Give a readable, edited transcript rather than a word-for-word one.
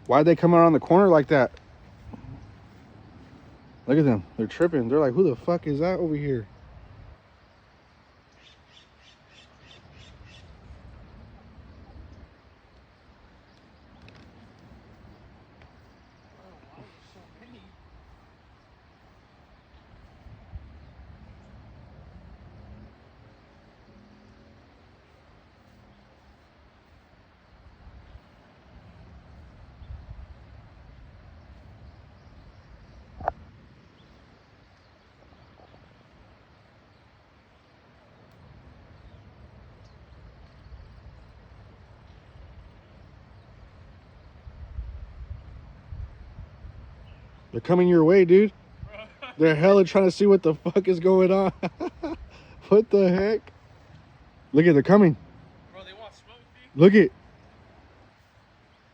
Why'd they come around the corner like that? Look at them. They're tripping. They're like, who the fuck is that over here? They're coming your way, dude. They're hella trying to see what the fuck is going on. What the heck? Look at, they're coming. Bro, they want smoke, dude. Look at.